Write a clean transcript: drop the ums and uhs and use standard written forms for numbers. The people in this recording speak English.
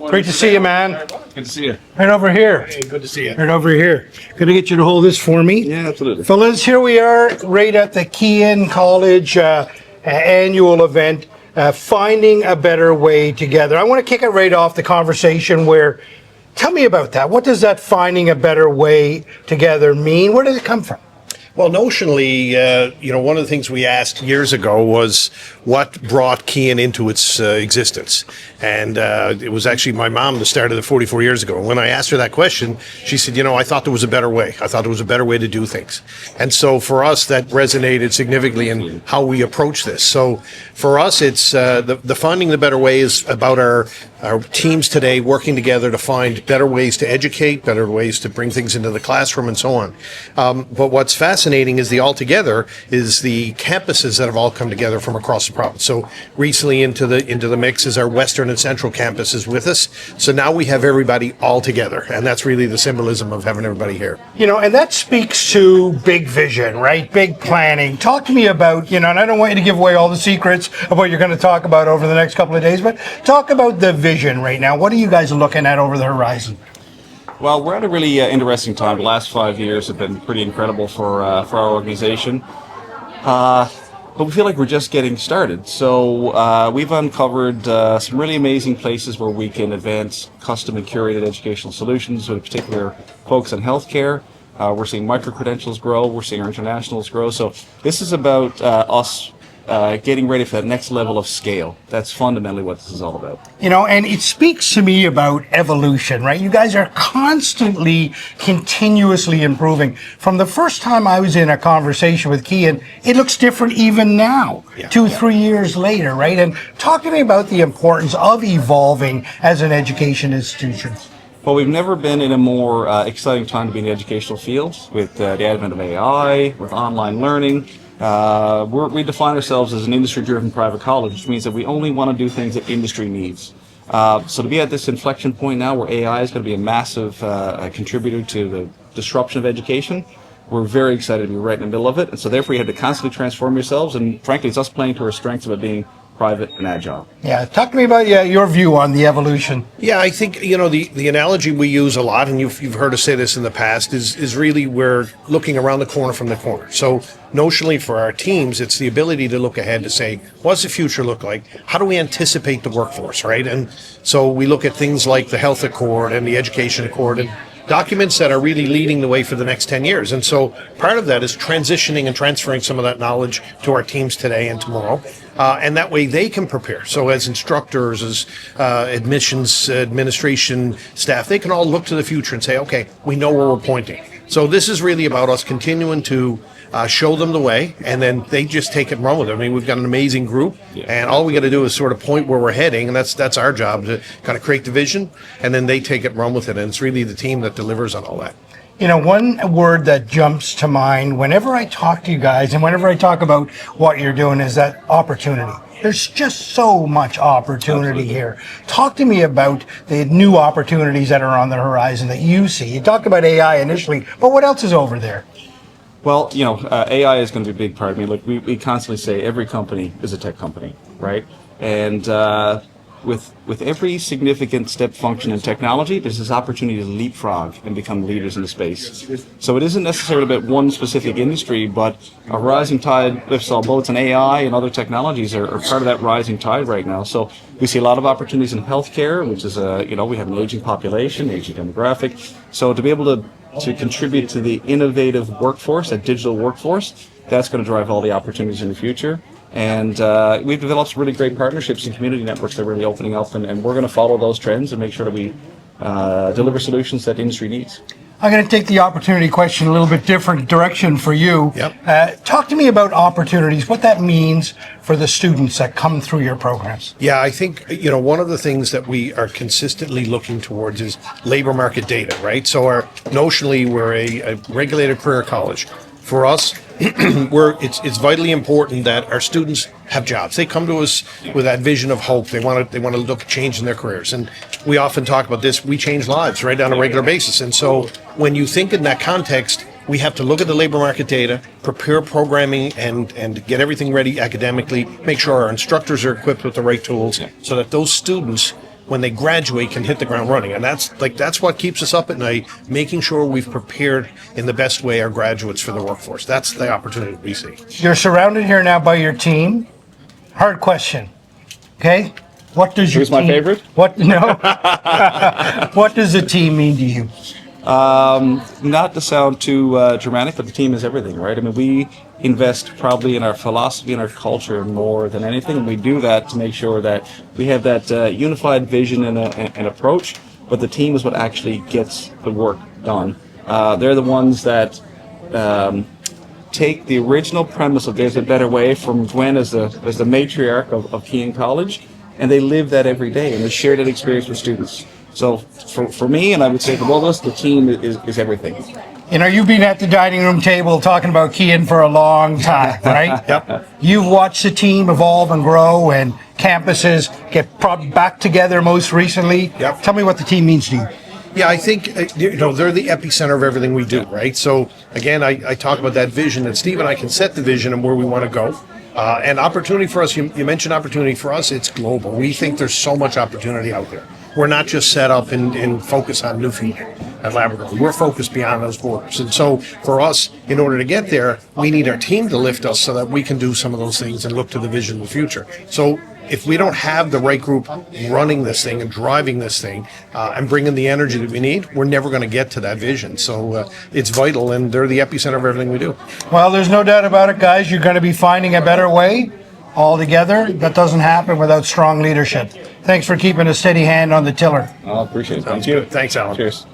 Great to see you, man. Good to see you. Right over here. Hey, good to see you. Right over here. Gonna get you to hold this for me. Yeah, absolutely. Fellas, here we are right at the Kean College annual event, Finding a Better Way Together. I want to kick it right off the conversation where, tell me about that. What does that Finding a Better Way Together mean? Where does it come from? Well, notionally, one of the things we asked years ago was what brought Kean into its existence. And it was actually my mom that started it 44 years ago. And when I asked her that question, she said, I thought there was a better way. I thought there was a better way to do things. And so for us, that resonated significantly in how we approach this. So for us, it's the Finding the Better Way is about our teams today working together to find better ways to educate, better ways to bring things into the classroom and so on. But what's fascinating is the altogether is the campuses that have all come together from across the province. So recently into the mix is our Western and Central campuses with us. So now we have everybody all together, and that's really the symbolism of having everybody here. And that speaks to big vision, right? Big planning. Talk to me about, and I don't want you to give away all the secrets of what you're going to talk about over the next couple of days, but talk about the vision right now. What are you guys looking at over the horizon? Well, we're at a really interesting time. The last 5 years have been pretty incredible for our organization. But we feel like we're just getting started. So we've uncovered some really amazing places where we can advance custom and curated educational solutions with a particular focus on healthcare. We're seeing micro-credentials grow. We're seeing our internationals grow. So this is about us getting ready for that next level of scale. That's fundamentally what this is all about. And it speaks to me about evolution, right? You guys are constantly, continuously improving. From the first time I was in a conversation with Kean, it looks different even now, 2-3 years later, right? And talk to me about the importance of evolving as an education institution. Well, we've never been in a more exciting time to be in the educational field with the advent of AI, with online learning. We define ourselves as an industry-driven private college, which means that we only want to do things that industry needs. So to be at this inflection point now where AI is going to be a massive contributor to the disruption of education, we're very excited to be right in the middle of it. And so therefore you have to constantly transform yourselves. And frankly, it's us playing to our strengths about being private and agile. Yeah, talk to me about your view on the evolution. Yeah, I think, the analogy we use a lot, and you've heard us say this in the past, is really we're looking around the corner from the corner. So notionally for our teams, it's the ability to look ahead to say, what's the future look like? How do we anticipate the workforce, right? And so we look at things like the Health Accord and the Education Accord and documents that are really leading the way for the next 10 years. And so part of that is transitioning and transferring some of that knowledge to our teams today and tomorrow. And that way they can prepare. So as instructors, as admissions, administration staff, they can all look to the future and say, okay, we know where we're pointing. So this is really about us continuing to show them the way, and then they just take it and run with it. I mean, we've got an amazing group, and all we got to do is sort of point where we're heading, and that's our job, to kind of create the vision, and then they take it and run with it, and it's really the team that delivers on all that. One word that jumps to mind whenever I talk to you guys and whenever I talk about what you're doing is that opportunity. There's just so much opportunity here. Talk to me about the new opportunities that are on the horizon that you see. You talked about AI initially, but what else is over there? Well, AI is going to be a big part. I mean, look, we constantly say every company is a tech company, right? And with every significant step function in technology, there's this opportunity to leapfrog and become leaders in the space. So it isn't necessarily about one specific industry, but a rising tide lifts all boats, and AI and other technologies are part of that rising tide right now. So we see a lot of opportunities in healthcare, which is, we have an aging population, aging demographic. So to be able to contribute to the innovative workforce, that digital workforce, that's going to drive all the opportunities in the future. And we've developed some really great partnerships and community networks that are really opening up, and we're going to follow those trends and make sure that we deliver solutions that the industry needs. I'm going to take the opportunity question a little bit different direction for you. Yep. Talk to me about opportunities, what that means for the students that come through your programs. Yeah, I think, one of the things that we are consistently looking towards is labor market data, right? So notionally, we're a regulated career college. For us, it's vitally important that our students have jobs. They come to us with that vision of hope. They want to look at change in their careers. And we often talk about this. We change lives, right, on a regular basis. And so when you think in that context, we have to look at the labor market data, prepare programming, and get everything ready academically, make sure our instructors are equipped with the right tools so that those students when they graduate, can hit the ground running. And that's what keeps us up at night, making sure we've prepared in the best way our graduates for the workforce. That's the opportunity we see. You're surrounded here now by your team. Hard question. Okay? What does your Who's my team- favorite? What no? What does the team mean to you? Not to sound too dramatic, but the team is everything, right? I mean, we invest probably in our philosophy and our culture more than anything, and we do that to make sure that we have that unified vision and approach. But the team is what actually gets the work done. They're the ones that take the original premise of "There's a Better Way" from Gwen as the matriarch of Kean College, and they live that every day, and they share that experience with students. So for me, and I would say for both of us, the team is everything. You know, you've been at the dining room table talking about Kean for a long time, right? Yep. You've watched the team evolve and grow, and campuses get brought back together most recently. Yep. Tell me what the team means to you. Yeah, I think they're the epicenter of everything we do, right? So again, I talk about that vision, and Steve and I can set the vision and where we want to go. And opportunity for us, you mentioned opportunity for us, it's global. We think there's so much opportunity out there. We're not just set up and focus on Newfoundland and Labrador. We're focused beyond those borders. And so for us, in order to get there, we need our team to lift us so that we can do some of those things and look to the vision of the future. So if we don't have the right group running this thing and driving this thing and bringing the energy that we need, we're never going to get to that vision. So it's vital, and they're the epicenter of everything we do. Well, there's no doubt about it, guys. You're going to be finding a better way altogether. That doesn't happen without strong leadership. Thanks for keeping a steady hand on the tiller. I appreciate it. Thank you. Thanks, Alan. Cheers.